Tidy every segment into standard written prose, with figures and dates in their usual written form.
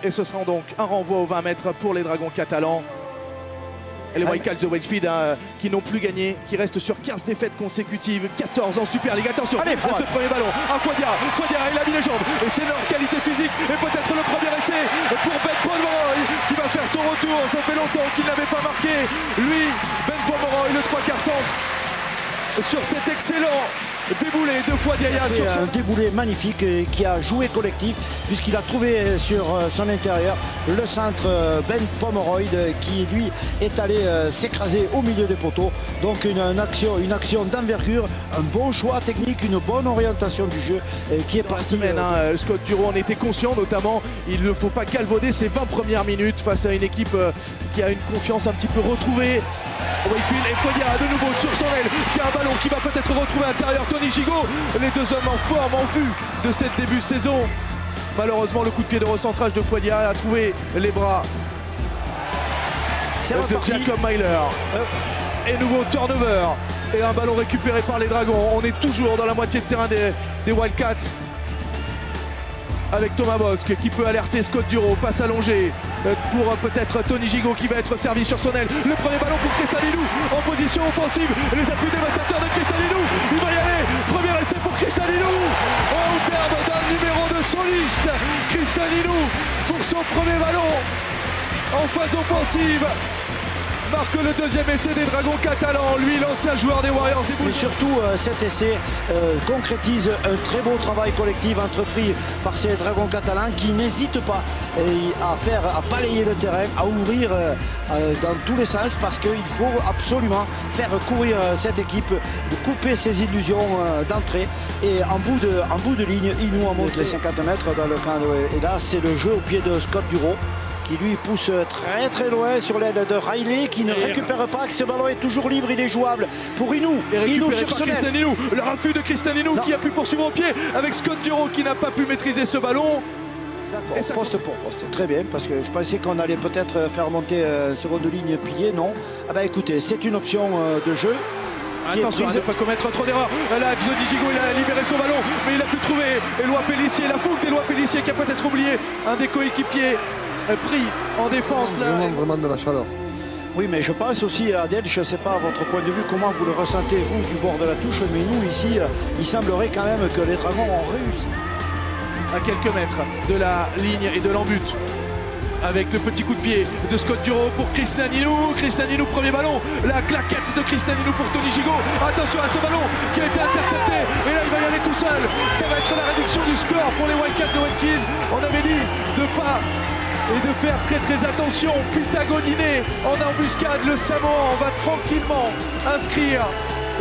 Et ce sera donc un renvoi aux 20 mètres pour les Dragons catalans. Et les Wildcats de Wakefield qui n'ont plus gagné, qui restent sur 15 défaites consécutives, 14 en Super League. Attention, allez, à ce premier ballon, un Fodia, il a mis les jambes, et c'est leur qualité physique, et peut-être le premier essai pour Ben Pomeroy qui va faire son retour. Ça fait longtemps qu'il n'avait pas marqué, lui, Ben Pomeroy, le 3/4 centre, sur cet excellent déboulé deux fois Diaya sur un déboulé magnifique qui a joué collectif puisqu'il a trouvé sur son intérieur le centre Ben Pomeroy qui lui est allé s'écraser au milieu des poteaux. Donc une action d'envergure, un bon choix technique, une bonne orientation du jeu qui est parti. Scott Duro en était conscient, notamment il ne faut pas galvauder ces 20 premières minutes face à une équipe qui a une confiance un petit peu retrouvée. Wakefield et Fodia de nouveau sur son aile, qui a un ballon qui va peut-être retrouver à l'intérieur Tony Gigot. Les deux hommes en forme en vue de cette début de saison. Malheureusement, le coup de pied de recentrage de Fodia a trouvé les bras de Jacob Myler. Et nouveau turnover et un ballon récupéré par les Dragons. On est toujours dans la moitié de terrain des Wildcats avec Thomas Bosque qui peut alerter Scott Duro. Passe allongée pour peut-être Tony Gigot qui va être servi sur son aile. Le premier ballon pour Kristallinou en position offensive. Les appuis dévastateurs de Kristallinou. Il va y aller. Premier essai pour Kristallinou. Au terme d'un numéro de soliste. Kristallinou pour son premier ballon en phase offensive. Marque le deuxième essai des Dragons catalans, lui l'ancien joueur des Warriors des Bulls. Mais surtout cet essai concrétise un très beau travail collectif entrepris par ces Dragons catalans qui n'hésitent pas à balayer le terrain, à ouvrir dans tous les sens parce qu'il faut absolument faire courir cette équipe, de couper ses illusions d'entrée. Et en bout de ligne, il nous en montre les 50 mètres dans le camp. Et là, c'est le jeu au pied de Scott Duro, qui lui pousse très très loin sur l'aide de Riley qui ne récupère pas, que ce ballon est toujours libre, il est jouable pour Inou. Inou sur Kristallinou, le refus de Kristallinou qui a pu poursuivre au pied avec Scott Duro qui n'a pas pu maîtriser ce ballon. D'accord, poste pour poste, très bien, parce que je pensais qu'on allait peut-être faire monter seconde ligne pilier, non. Ah bah écoutez, c'est une option de jeu. Attention à ne pas commettre trop d'erreurs. Là, Tony Gigot, il a libéré son ballon, mais il a pu trouver Éloi Pellissier, la fougue d'Éloi Pellissier qui a peut-être oublié un des coéquipiers pris en défense. Là. Vraiment de la chaleur. Oui, mais je pense aussi, Adèle, je ne sais pas votre point de vue, comment vous le ressentez, vous, du bord de la touche, mais nous, ici, il semblerait quand même que les Dragons ont réussi. À quelques mètres de la ligne et de l'embut, avec le petit coup de pied de Scott Duro pour Kristallinou. Kristallinou, premier ballon, la claquette de Kristallinou pour Tony Gigot. Attention à ce ballon qui a été intercepté, et là il va y aller tout seul. Ça va être la réduction du score pour les Wildcats de Wakefield. On avait dit de pas et de faire très très attention. Pitagoniné en embuscade, le Samoan va tranquillement inscrire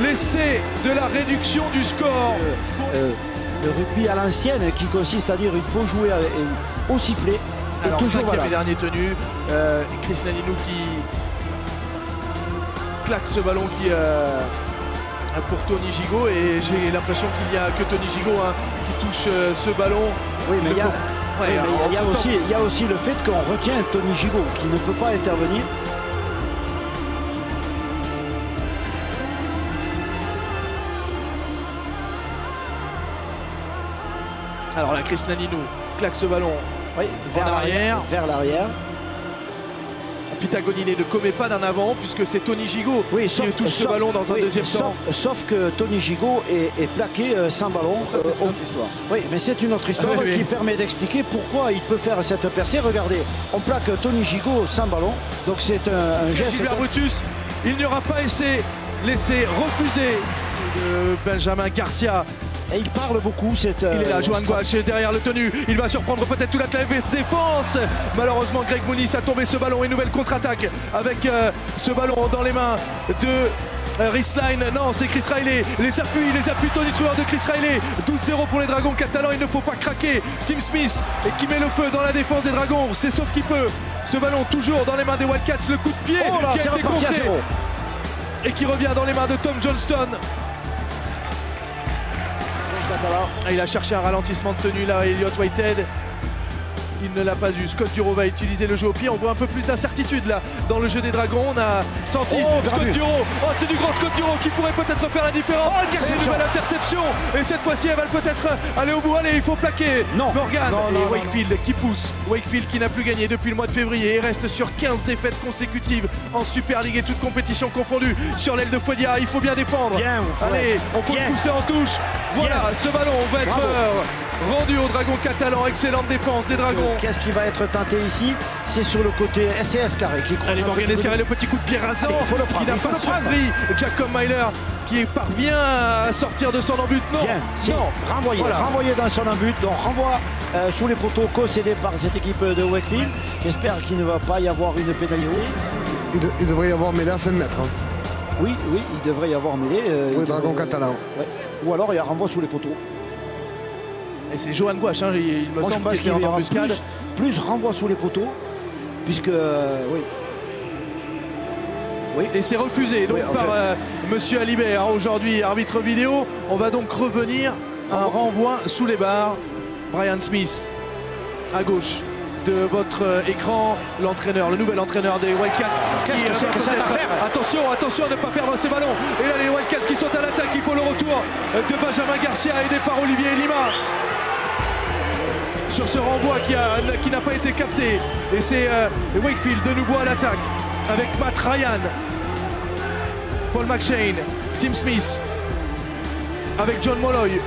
l'essai de la réduction du score. Le rugby à l'ancienne qui consiste à dire il faut jouer au sifflet. Alors, toujours cinquième et dernier tenu, Kristallinou qui claque ce ballon pour Tony Gigot, et j'ai l'impression qu'il n'y a que Tony Gigot qui touche ce ballon. Oui, mais il y a aussi le fait qu'on retient Tony Gigot qui ne peut pas intervenir. Alors là, Kristallinou claque ce ballon vers l'arrière. Pitagoniné ne commet pas d'un avant puisque c'est Tony Gigot qui touche ce ballon dans un deuxième temps. Sauf que Tony Gigot est plaqué sans ballon. Ça, c'est une autre histoire. Oui, mais c'est une autre histoire qui permet d'expliquer pourquoi il peut faire cette percée. Regardez, on plaque Tony Gigot sans ballon. Donc c'est un geste. Gilbert Brutus, il n'y aura pas essai. L'essai refusé de Benjamin Garcia. Et il parle beaucoup. Il est là, Johan Gouache derrière le tenu. Il va surprendre peut-être toute la défense. Malheureusement, Greg Mounis a tombé ce ballon. Une nouvelle contre-attaque avec ce ballon dans les mains de Risline. Non, c'est Chris Riley. Les appuis tonitrueurs de Chris Riley. 12-0 pour les Dragons catalans. Il ne faut pas craquer. Tim Smith qui met le feu dans la défense des Dragons. C'est sauf qu'il peut. Ce ballon toujours dans les mains des Wildcats. Le coup de pied qui a été contré et qui revient dans les mains de Tom Johnston. Il a cherché un ralentissement de tenue là, Elliott Whitehead. Il ne l'a pas eu. Scott Duro va utiliser le jeu au pied. On voit un peu plus d'incertitude là dans le jeu des Dragons. On a senti Scott Duro. Oh, c'est du grand Scott Duro qui pourrait peut-être faire la différence. C'est une nouvelle interception. Et cette fois-ci, elle va peut-être aller au bout. Allez, il faut plaquer. Morgan et Wakefield qui pousse. Wakefield qui n'a plus gagné depuis le mois de février et reste sur 15 défaites consécutives en Super League et toutes compétitions confondues. Sur l'aile de Fouedia, il faut bien défendre. Allez, on faut le pousser en touche. Voilà, ce ballon va être rendu aux Dragons catalans. Excellente défense des Dragons. Qu'est-ce qui va être tenté ici? C'est sur le côté SCS carré qui Allez, Morgan Escarré, le petit coup de pied rasant qui n'a pas surpris Jacob Myler qui parvient à sortir de son embut. Renvoyé dans son embut. Donc renvoi sous les poteaux concédé par cette équipe de Wakefield. J'espère qu'il ne va pas y avoir une pénalité. Il devrait y avoir mêlée à 5 mètres. Hein. Oui, il devrait y avoir mêlée. Pour les Dragons catalans. Ouais. Ou alors il y a renvoi sous les poteaux. Et c'est Johan Gouache, hein, il me semble qu'il est en embuscade. Plus renvoi sous les poteaux, puisque oui. Et c'est refusé donc par Monsieur Alibert, hein, aujourd'hui arbitre vidéo. On va donc revenir à un renvoi sous les barres. Brian Smith à gauche de votre écran, l'entraîneur, le nouvel entraîneur des Wildcats. Qu'est-ce que c'est que cette affaire? Attention à ne pas perdre ces ballons. Et là les Wildcats qui sont à l'attaque, il faut le retour de Benjamin Garcia aidé par Olivier Lima. Sur ce renvoi qui n'a pas été capté. Et c'est Wakefield de nouveau à l'attaque avec Matt Ryan, Paul McShane, Tim Smith avec John Molloy.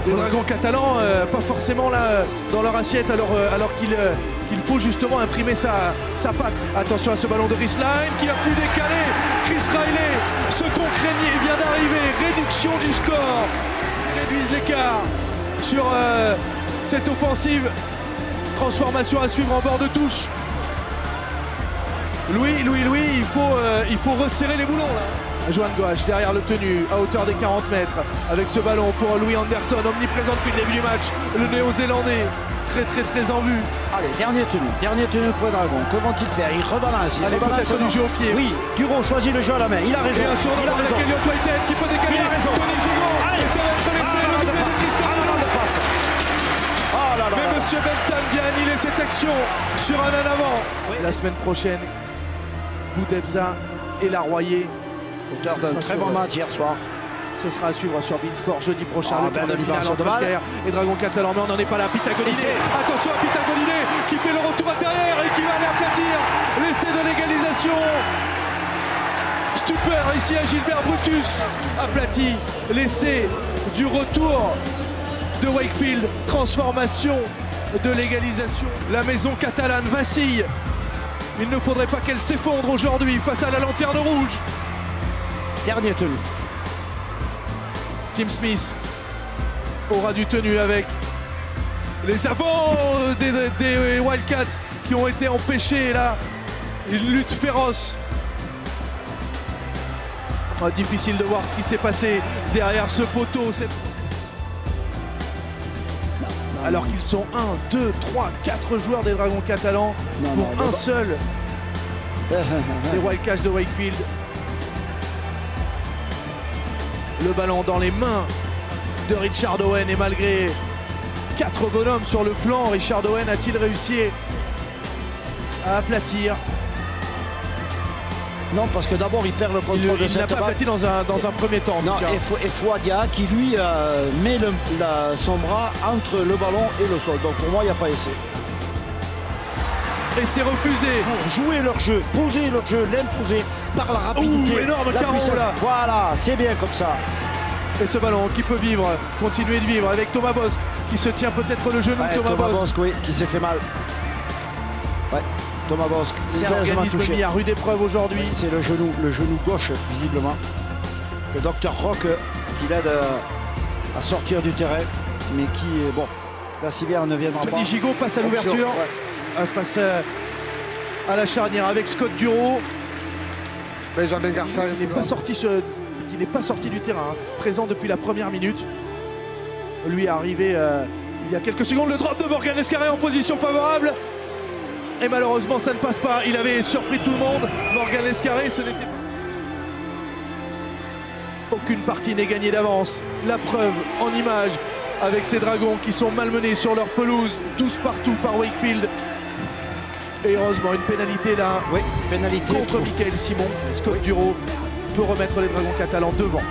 Les Dragons catalans pas forcément là dans leur assiette alors qu'il faut justement imprimer sa patte. Attention à ce ballon de Risline qui a pu décaler. Chris Riley, ce qu'on craignait vient d'arriver. Réduction du score. Réduisent l'écart sur cette offensive. Transformation à suivre en bord de touche. Louis, il faut resserrer les boulons là. Johan Gouache derrière le tenu à hauteur des 40 mètres avec ce ballon pour Louis Anderson, omniprésent depuis le début du match, le néo-zélandais très en vue. Allez, dernier tenu pour les Dragons. Que vont-ils faire? Ils rebalancent. Du jeu au pied. Oui, Duro choisit le jeu à la main. Il a raison. Et un surnom avec Elliot Whitehead qui peut décaler. Il a raison. Tony Gigot. Et ça va être laissé le doublé de Tristan. Mais Monsieur Bentham vient annihiler cette action sur un en avant. La semaine prochaine, Boudebza et Larroyer. Auteur d'un très bon match hier soir. Ce sera à suivre sur Beansport jeudi prochain. Le quart de finale de entre Caire et Dragons catalans. Mais on n'en est pas là. Pitagoliné. Attention à Pitagoliné qui fait le retour intérieur et qui va aller aplatir l'essai de l'égalisation. Stupeur ici à Gilbert Brutus. Aplati l'essai du retour de Wakefield. Transformation de l'égalisation. La maison catalane vacille. Il ne faudrait pas qu'elle s'effondre aujourd'hui face à la lanterne rouge. Dernier tenu. Tim Smith aura du tenu avec les avants des Wildcats qui ont été empêchés là. Une lutte féroce. Oh, difficile de voir ce qui s'est passé derrière ce poteau. Alors qu'ils sont 1, 2, 3, 4 joueurs des Dragons catalans pour un seul des Wildcats de Wakefield. Le ballon dans les mains de Richard Owen et malgré 4 bonhommes sur le flanc, Richard Owen a-t-il réussi à aplatir? Non, parce que d'abord il perd le contrôle de cette balle. Il n'a pas aplati dans un premier temps. Non, et Fouadia qui lui met son bras entre le ballon et le sol. Donc pour moi il n'y a pas essai. Et c'est refusé. Pour jouer leur jeu, poser leur jeu, l'imposer par la rapidité, énorme la puissance. Là. Voilà, c'est bien comme ça. Et ce ballon qui peut vivre, continuer de vivre avec Thomas Bosc qui se tient peut-être le genou. Ouais, Thomas Bosc, oui, qui s'est fait mal. Ouais, Thomas Bosc, sérieusement touché. Mis à rude épreuve aujourd'hui. C'est le genou gauche visiblement. Le docteur Rock qui l'aide à sortir du terrain, mais qui, bon, la civière ne viendra pas. Tony Gigot passe à l'ouverture. Face à la charnière avec Scott Duro. Benjamin Garcia qui n'est pas sorti du terrain, hein, présent depuis la première minute. Lui est arrivé il y a quelques secondes. Le drop de Morgan Escaré en position favorable. Et malheureusement ça ne passe pas. Il avait surpris tout le monde. Morgan Escaré, ce n'était pas. Aucune partie n'est gagnée d'avance. La preuve en image avec ces Dragons qui sont malmenés sur leur pelouse, tous partout par Wakefield. Et heureusement, une pénalité là, Oui, pénalité contre Michael Simon. Scott Duro peut remettre les Dragons catalans devant.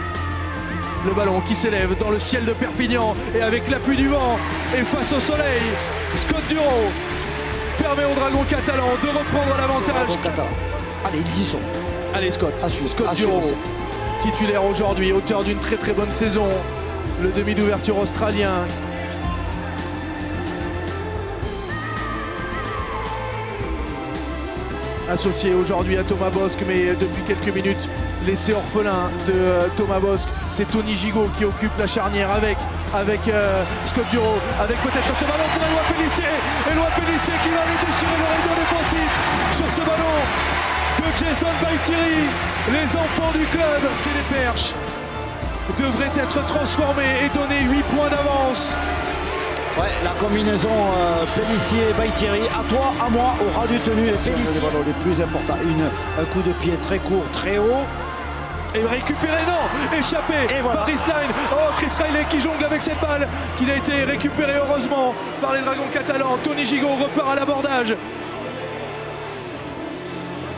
Le ballon qui s'élève dans le ciel de Perpignan et avec l'appui du vent et face au soleil, Scott Duro permet aux Dragons catalans de reprendre l'avantage. Allez, ils y sont. Allez Scott, Scott à Duro, suivre. titulaire aujourd'hui, auteur d'une très très bonne saison. Le demi d'ouverture australien. Associé aujourd'hui à Thomas Bosc, mais depuis quelques minutes laissé orphelin de Thomas Bosc. C'est Tony Gigot qui occupe la charnière avec Scott Duro, avec peut-être ce ballon pour Éloi Pellissier. Éloi Pellissier qui va aller déchirer le rideau défensif sur ce ballon de Jason Baïtiri. Les enfants du club qui les perches devraient être transformés et donner 8 points d'avance. Ouais, la combinaison Pellissier-Baïtiri, à toi, à moi, au ras du tenu, et Pellissier, les ballons les plus importants. Un coup de pied très court, très haut. Et récupéré, non, échappé et voilà. par Chris Line. Oh, Chris Riley qui jongle avec cette balle, qui a été récupérée heureusement par les Dragons catalans. Tony Gigot repart à l'abordage.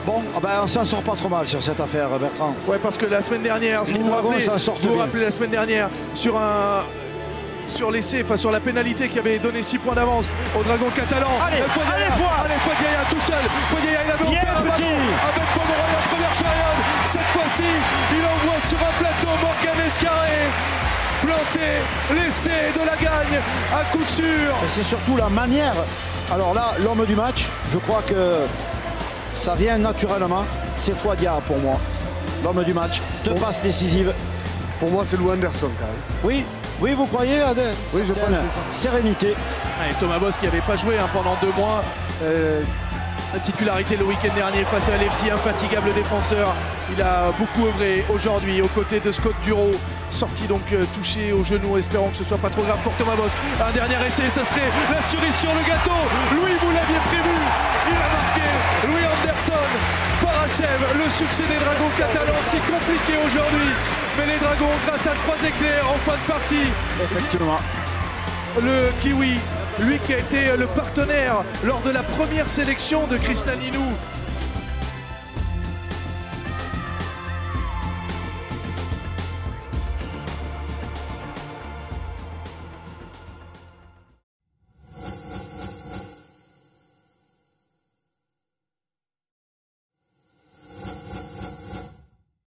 Bon, on s'en sort pas trop mal sur cette affaire, Bertrand. Ouais, parce que la semaine dernière, Les Dragons s'en sortent vous vous bien. rappelez la semaine dernière, sur l'essai, enfin sur la pénalité qui avait donné 6 points d'avance aux Dragons catalans. Allez, Fogueira, Fogueira tout seul. Fogueira, il avait Bien offert un petit. ballon avec Pomeroy en première période. Cette fois-ci, il envoie sur un plateau Morgan Escarré. Planté, l'essai de la gagne à coup sûr. Et c'est surtout la manière. Alors là, l'homme du match, je crois que ça vient naturellement. C'est Fouadia pour moi. L'homme du match. Deux passes décisives. Pour moi, c'est Lou Anderson quand même. Oui, oui, vous croyez à Oui, je pense que c'est ça. Sérénité. Allez, Thomas Bosc qui n'avait pas joué pendant 2 mois. Sa titularité le week-end dernier face à LFC, infatigable défenseur. Il a beaucoup œuvré aujourd'hui aux côtés de Scott Duro. Sorti donc touché au genou, espérons que ce soit pas trop grave pour Thomas Bosc. Un dernier essai, ça serait la cerise sur le gâteau. Louis, vous l'aviez prévu. Il a marqué. Louis Anderson parachève le succès des Dragons catalans, si compliqué aujourd'hui. Mais les Dragons, grâce à 3 éclairs en fin de partie. Effectivement. Le Kiwi, lui qui a été le partenaire lors de la première sélection de Krishna Ninou